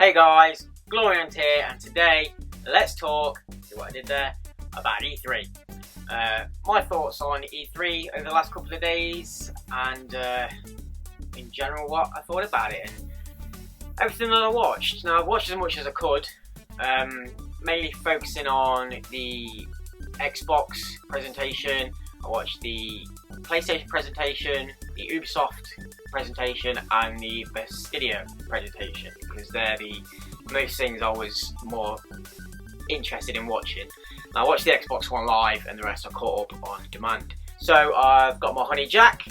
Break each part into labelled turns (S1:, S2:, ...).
S1: Hey guys, GloryHunter here, and today let's talk, see what I did there, about E3. My thoughts on E3 over the last couple of days, and in general what I thought about it, and everything that I watched. Now, I watched as much as I could, mainly focusing on the Xbox presentation. I watched the PlayStation presentation, the Ubisoft presentation, and the Bethesda presentation, because they're the most things I was more interested in watching. Now, I watched the Xbox One live, and the rest I caught up on demand. So I've got my honey Jack.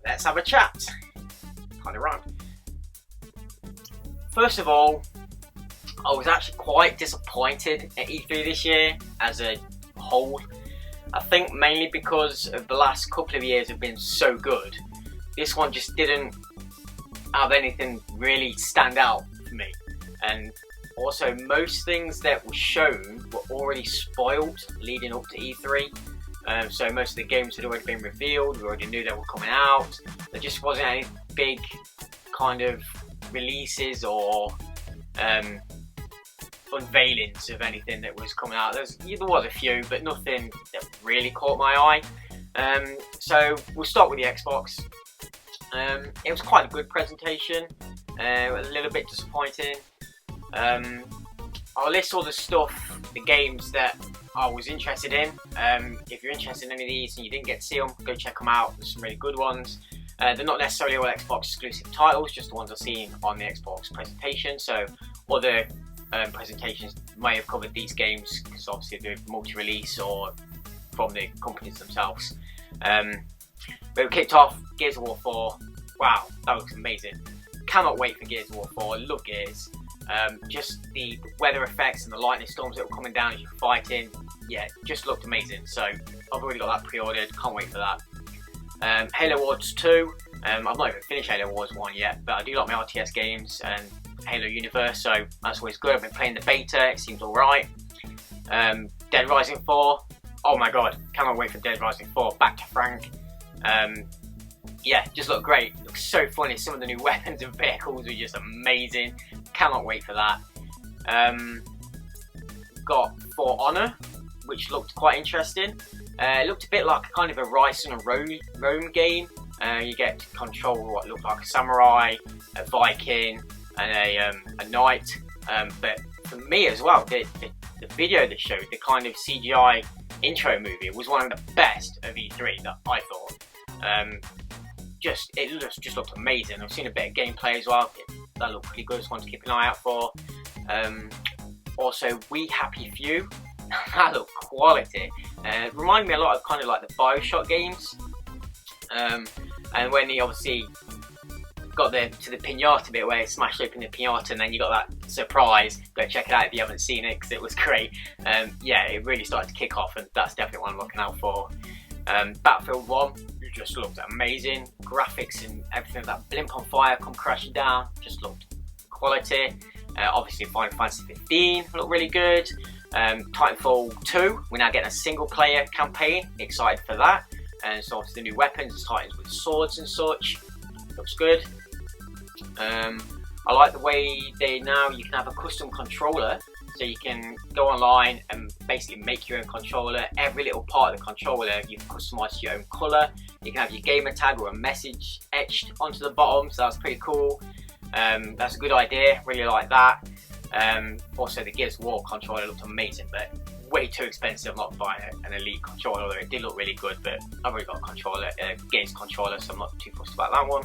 S1: Let's have a chat. Kind of rhymed. First of all, I was actually quite disappointed at E3 this year as a whole. I think mainly because of the last couple of years have been so good. This one just didn't have anything really stand out for me. And also, most things that were shown were already spoiled leading up to E3. So most of the games had already been revealed, we already knew they were coming out. There just wasn't any big kind of releases or unveilings of anything that was coming out. There was a few, but nothing that really caught my eye. So we'll start with the Xbox. It was quite a good presentation, a little bit disappointing. I'll list all the stuff, the games that I was interested in. If you're interested in any of these and you didn't get to see them, go check them out. There's some really good ones. They're not necessarily all Xbox exclusive titles, just the ones I've seen on the Xbox presentation. So other presentations may have covered these games because obviously they're multi-release or from the companies themselves. But we kicked off Gears of War 4. Wow, that looks amazing. Cannot wait for Gears of War 4. I love Gears. Just the weather effects and the lightning storms that were coming down as you're fighting, yeah, just looked amazing. So I've already got that pre-ordered, can't wait for that. Halo Wars 2, I've not even finished Halo Wars 1 yet, but I do like my RTS games and Halo universe, so that's always good. I've been playing the beta, it seems alright. Dead Rising 4, oh my god, cannot wait for Dead Rising 4, back to Frank. Yeah, just looked great, looks so funny. Some of the new weapons and vehicles are just amazing, cannot wait for that. Got For Honor, which looked quite interesting. It looked a bit like kind of a Rise and a Rome game. You get to control what looked like a samurai, a Viking, and a knight. But for me as well, the video they showed, the kind of CGI intro movie, was one of the best of E3 that I thought. It just looked amazing. I've seen a bit of gameplay as well. That looked pretty good. It's one to keep an eye out for. Also, We Happy Few. That looked quality. Reminded me a lot of kind of like the Bioshock games. And when he obviously got to the pinata bit where he smashed open the pinata, and then you got that surprise. Go check it out if you haven't seen it, because it was great. Yeah, it really started to kick off, and that's definitely what I'm looking out for. Battlefield 1 just looked amazing. Graphics and everything, that blimp on fire come crashing down, just looked quality. Obviously Final Fantasy 15 looked really good. Titanfall 2, we're now getting a single player campaign, excited for that. And so obviously the new weapons, it's Titans with swords and such, looks good. I like the way you can have a custom controller, so you can go online and basically make your own controller. Every little part of the controller you can customise your own colour. You can have your gamer tag or a message etched onto the bottom, so that's pretty cool. That's a good idea, really like that. Also the Gears of War controller looked amazing, but way too expensive. I'm not buying an Elite controller, although it did look really good, but I've already got a controller, Gears controller, so I'm not too fussed about that one.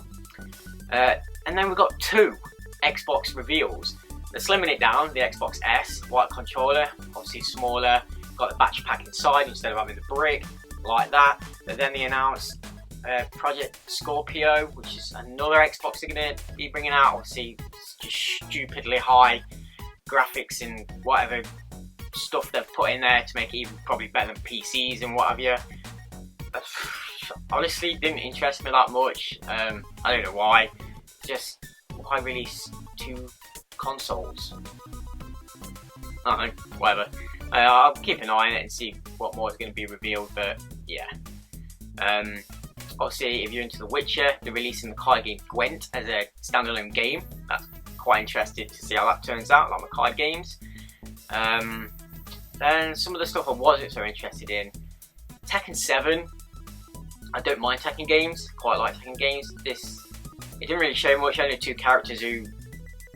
S1: And then we've got two Xbox reveals. They're slimming it down, the Xbox S, white controller, obviously smaller, got the battery pack inside instead of having the brick, like that. But then they announced Project Scorpio, which is another Xbox they're going to be bringing out. Obviously, it's just stupidly high graphics and whatever stuff they've put in there to make it even probably better than PCs and what have you. Honestly, didn't interest me that much. I don't know why. Just why release two consoles? I don't know, whatever. I'll keep an eye on it and see what more is going to be revealed, but yeah. Obviously, if you're into The Witcher, they're releasing the card game Gwent as a standalone game. That's quite interested to see how that turns out, like my card games. Then some of the stuff I wasn't so interested in. Tekken 7. I don't mind Tekken games, quite like Tekken games. It didn't really show much, only 2 characters who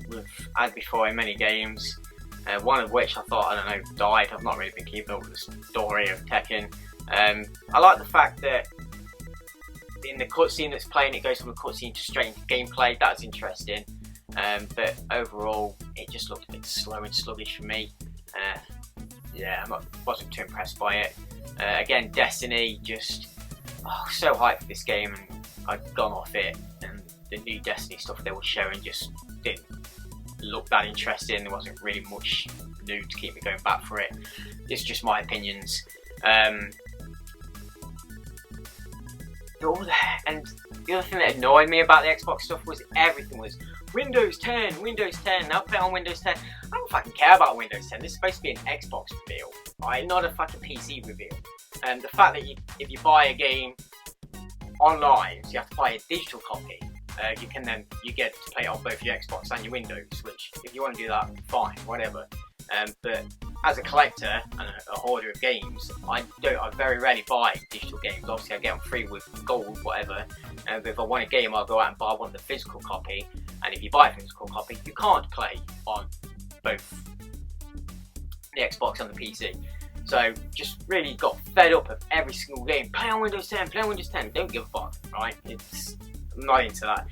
S1: we've had before in many games. One of which I thought, I don't know, died. I've not really been keeping up with the story of Tekken. I like the fact that in the cutscene that's playing, it goes from the cutscene to straight into gameplay. That's interesting. But overall, it just looked a bit slow and sluggish for me. Yeah, wasn't too impressed by it. Again, Destiny, just so hyped for this game, and I'd gone off it. And the new Destiny stuff they were showing just didn't look that interesting. There wasn't really much new to keep me going back for it. It's just my opinions. And the other thing that annoyed me about the Xbox stuff was everything was Windows 10, Windows 10, now play on Windows 10. I don't fucking care about Windows 10. This is supposed to be an Xbox reveal, right? Not a fucking PC reveal. And the fact that if you buy a game online, so you have to buy a digital copy, you get to play it on both your Xbox and your Windows, which if you want to do that, fine, whatever. But as a collector and a hoarder of games, I very rarely buy digital games. Obviously I get them free with gold, whatever. But if I want a game, I'll go out and buy one of the physical copy. And if you buy a physical copy, you can't play on both the Xbox and the PC. So just really got fed up of every single game. Play on Windows 10, play on Windows 10. Don't give a fuck, right? I'm not into that.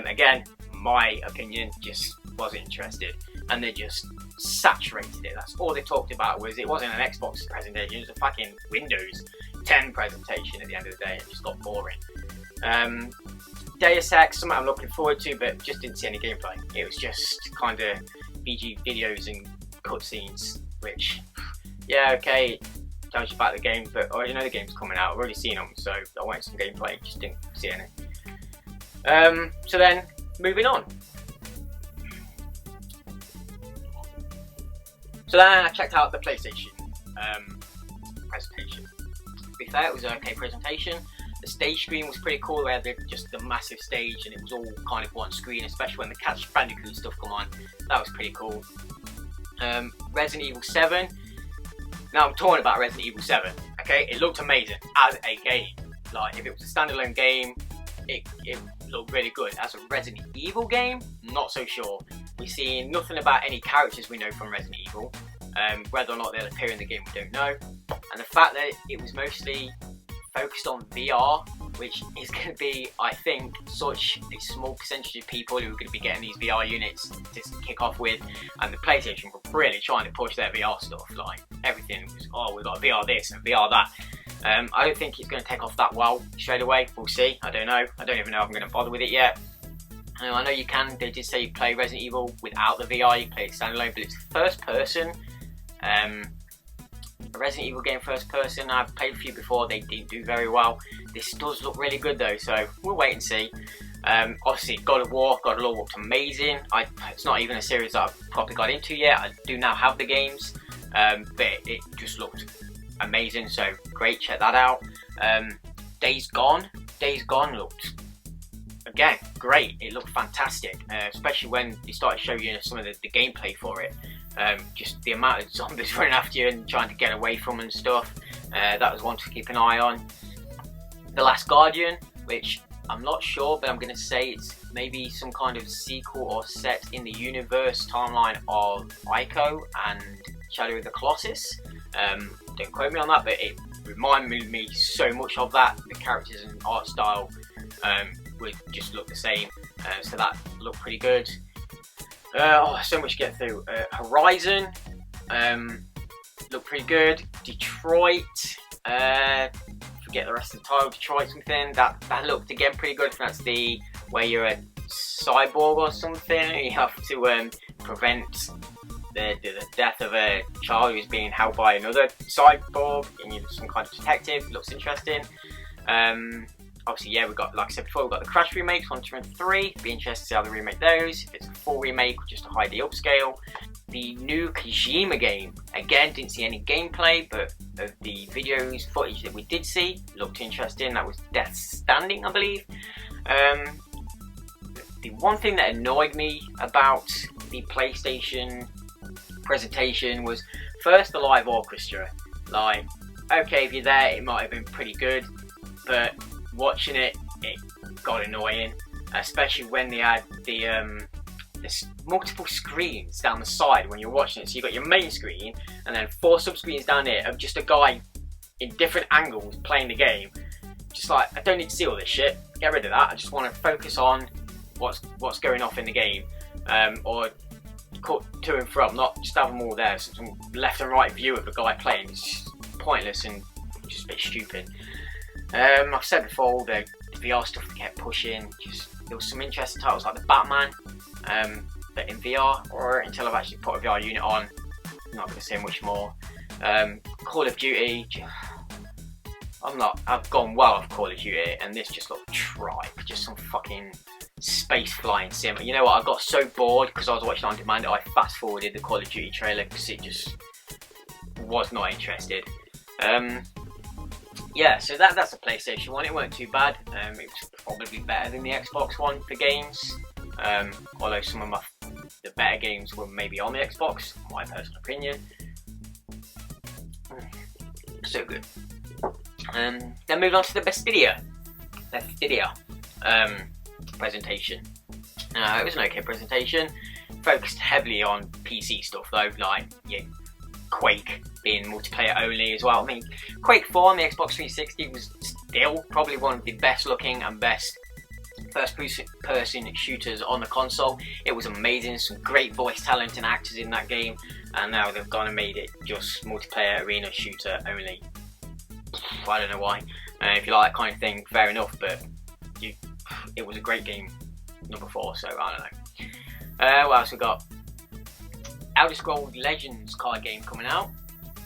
S1: Again, my opinion, just wasn't interested. And they just saturated it. That's all they talked about. It wasn't an Xbox presentation, it was a fucking Windows 10 presentation at the end of the day. It just got boring. Deus Ex, something I'm looking forward to, but just didn't see any gameplay. It was just kind of BG videos and cutscenes, which, yeah, okay, tells you about the game, but I already know the game's coming out. I've already seen them, so I wanted some gameplay, just didn't see any. So then, moving on. So then I checked out the PlayStation presentation. To be fair, it was an okay presentation. The stage screen was pretty cool. They had just the massive stage, and it was all kind of one screen, especially when the Crash Bandicoot stuff come on. That was pretty cool. Resident Evil 7. Now I'm torn about Resident Evil 7. Okay, it looked amazing as a game. Like if it was a standalone game, it looked really good. As a Resident Evil game, not so sure. We've seen nothing about any characters we know from Resident Evil. Whether or not they'll appear in the game, we don't know. And the fact that it was mostly focused on VR, which is going to be, I think, such a small percentage of people who are going to be getting these VR units to kick off with. And the PlayStation were really trying to push their VR stuff. Like everything was, oh, we've got VR this and VR that. I don't think it's going to take off that well straight away. We'll see. I don't know. I don't even know if I'm going to bother with it yet. I know you can. They did say you play Resident Evil without the VR. You play it standalone, but it's first person. A Resident Evil game first person. I've played a few before. They didn't do very well. This does look really good though, so we'll wait and see. Obviously, God of War looked amazing. It's not even a series that I've probably got into yet. I do now have the games, but it just looked amazing. So great, check that out. Days Gone looked, again, great. It looked fantastic, especially when they started showing you some of the gameplay for it. Just the amount of zombies running after you and trying to get away from and stuff. That was one to keep an eye on. The Last Guardian, which I'm not sure, but I'm going to say it's maybe some kind of sequel or set in the universe timeline of Ico and Shadow of the Colossus. Don't quote me on that, but it reminded me so much of that. The characters and art style would just look the same, so that looked pretty good. So much to get through. Horizon looked pretty good. Detroit, forget the rest of the title. Detroit something that looked again pretty good. That's the where you're a cyborg or something. You have to prevent the death of a child who's being held by another cyborg, and you're some kind of detective. Looks interesting. Obviously, yeah, we've got, like I said before, we've got the Crash remakes, 1, 2, and 3. Be interested to see how they remake those. If it's a full remake or just a high the upscale. The new Kojima game, again, didn't see any gameplay, but the videos, footage that we did see looked interesting. That was Death Standing, I believe. The one thing that annoyed me about the PlayStation presentation was first the live orchestra. Like, okay, if you're there, it might have been pretty good, but watching it got annoying, especially when they had the multiple screens down the side when you're watching it. So you got your main screen and then 4 sub screens down there of just a guy in different angles playing the game. Just like, I don't need to see all this shit. Get rid of that. I just want to focus on what's going off in the game, or cut to and from, not just have them all there. So some left and right view of the guy playing. It's just pointless and just a bit stupid. I've said before, all the VR stuff they kept pushing. There was some interesting titles like the Batman, but in VR, or until I've actually put a VR unit on, I'm not going to say much more. Call of Duty, I've gone well off Call of Duty, and this just looked tripe, just some fucking space flying sim. You know what, I got so bored because I was watching on demand that I fast forwarded the Call of Duty trailer because it just was not interested. Yeah, so that's a PlayStation 1. It weren't too bad. It was probably better than the Xbox One for games, although some of the better games were maybe on the Xbox, my personal opinion. So good. Then move on to the Bethesda presentation. It was an okay presentation, focused heavily on PC stuff though, like Quake being multiplayer only as well. I mean, Quake 4 on the Xbox 360 was still probably one of the best looking and best first person shooters on the console. It was amazing, some great voice talent and actors in that game, and now they've gone and made it just multiplayer arena shooter only. I don't know why. If you like that kind of thing, fair enough, but it was a great game, number 4, so I don't know. What else we got? Elder Scrolls Legends card game coming out.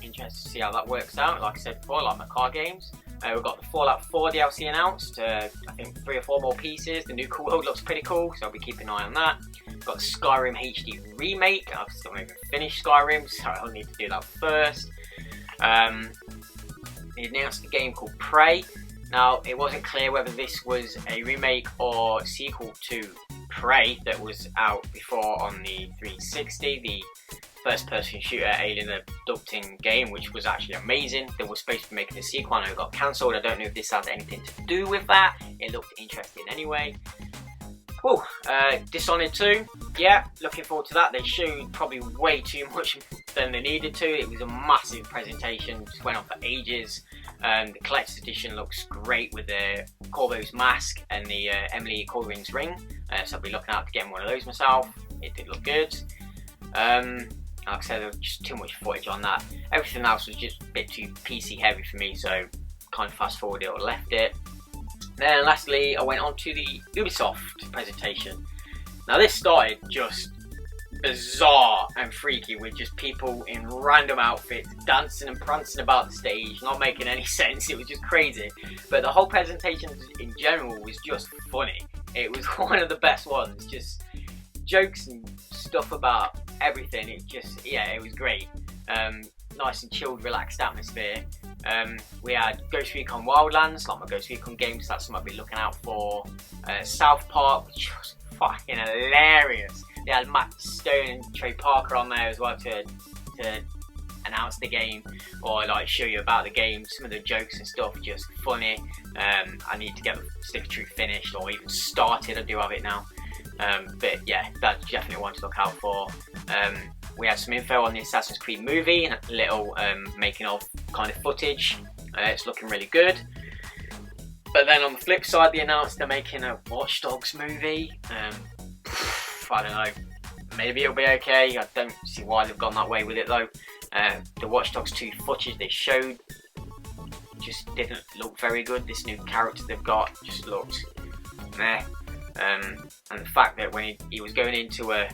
S1: Interested to see how that works out. Like I said before, I like my card games. We've got the Fallout 4 DLC announced. I think 3 or 4 more pieces. The new world looks pretty cool, so I'll be keeping an eye on that. We've got the Skyrim HD remake. I've still not even finished Skyrim, so I'll need to do that first. They announced a game called Prey. Now, it wasn't clear whether this was a remake or sequel to Prey that was out before on the 360, the first-person shooter alien abducting game, which was actually amazing. They were supposed to be making a sequel, and it got cancelled. I don't know if this has anything to do with that. It looked interesting anyway. Whew. Dishonored 2, yeah, looking forward to that. They showed probably way too much than they needed to. It was a massive presentation, just went on for ages. The collector's edition looks great with the Corvo's mask and the Emily Corring's ring, so I'll be looking out to getting one of those myself. It did look good. Like I said, there was just too much footage on that. Everything else was just a bit too PC heavy for me, so kind of fast forwarded or left it. Then lastly, I went on to the Ubisoft presentation. Now this started just bizarre and freaky with just people in random outfits dancing and prancing about the stage, not making any sense. It was just crazy. But the whole presentation in general was just funny. It was one of the best ones. Just jokes and stuff about everything. It was great. Nice and chilled, relaxed atmosphere. We had Ghost Recon Wildlands, like my Ghost Recon games, that's something I'll be looking out for. South Park, which was fucking hilarious. They had Matt Stone and Trey Parker on there as well to announce the game or like show you about the game. Some of the jokes and stuff are just funny. I need to get the Stick of Truth finished or even started. I do have it now. But yeah, that's definitely one to look out for. We had some info on the Assassin's Creed movie and a little making of kind of footage. It's looking really good. But then on the flip side, they announced they're making a Watch Dogs movie. I don't know, maybe it'll be okay. I don't see why they've gone that way with it though. The Watch Dogs 2 footage they showed just didn't look very good. This new character they've got just looked meh. And the fact that when he was going into a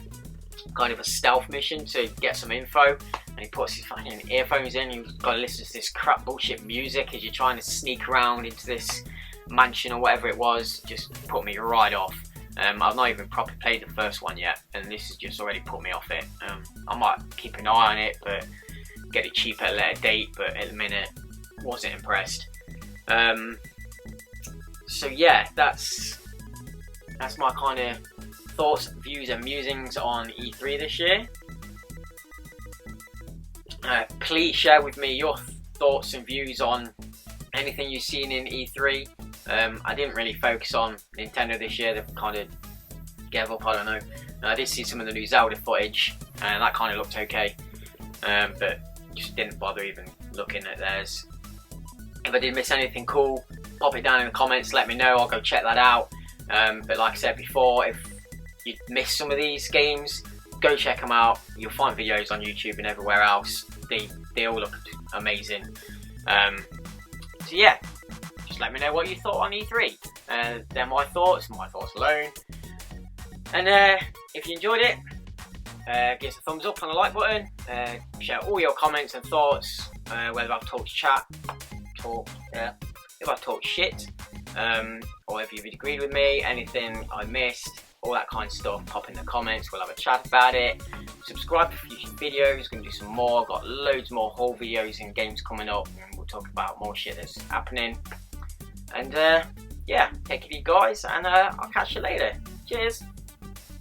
S1: kind of a stealth mission to get some info and he puts his fucking earphones in, you've got to listen to this crap bullshit music as you're trying to sneak around into this mansion or whatever it was, just put me right off. I've not even properly played the first one yet, and this has just already put me off it. I might keep an eye on it, but get it cheaper at a later date, but at the minute, wasn't impressed. So yeah, that's my kind of thoughts, views and musings on E3 this year. Please share with me your thoughts and views on anything you've seen in E3. I didn't really focus on Nintendo this year, they kind of gave up, I don't know. I did see some of the new Zelda footage and that kind of looked okay, but just didn't bother even looking at theirs. If I did miss anything cool, pop it down in the comments, let me know, I'll go check that out. But like I said before, if you missed some of these games, go check them out. You'll find videos on YouTube and everywhere else. They all look amazing. So yeah, just let me know what you thought on E3. They're my thoughts alone. And if you enjoyed it, give us a thumbs up and a like button. Share all your comments and thoughts, whether I've talked if I've talked shit, or if you've agreed with me, anything I missed, all that kind of stuff, pop in the comments, we'll have a chat about it. Subscribe for future videos, gonna do some more, I've got loads more haul videos and games coming up, and we'll talk about more shit that's happening. And yeah, take it easy guys, and I'll catch you later. Cheers!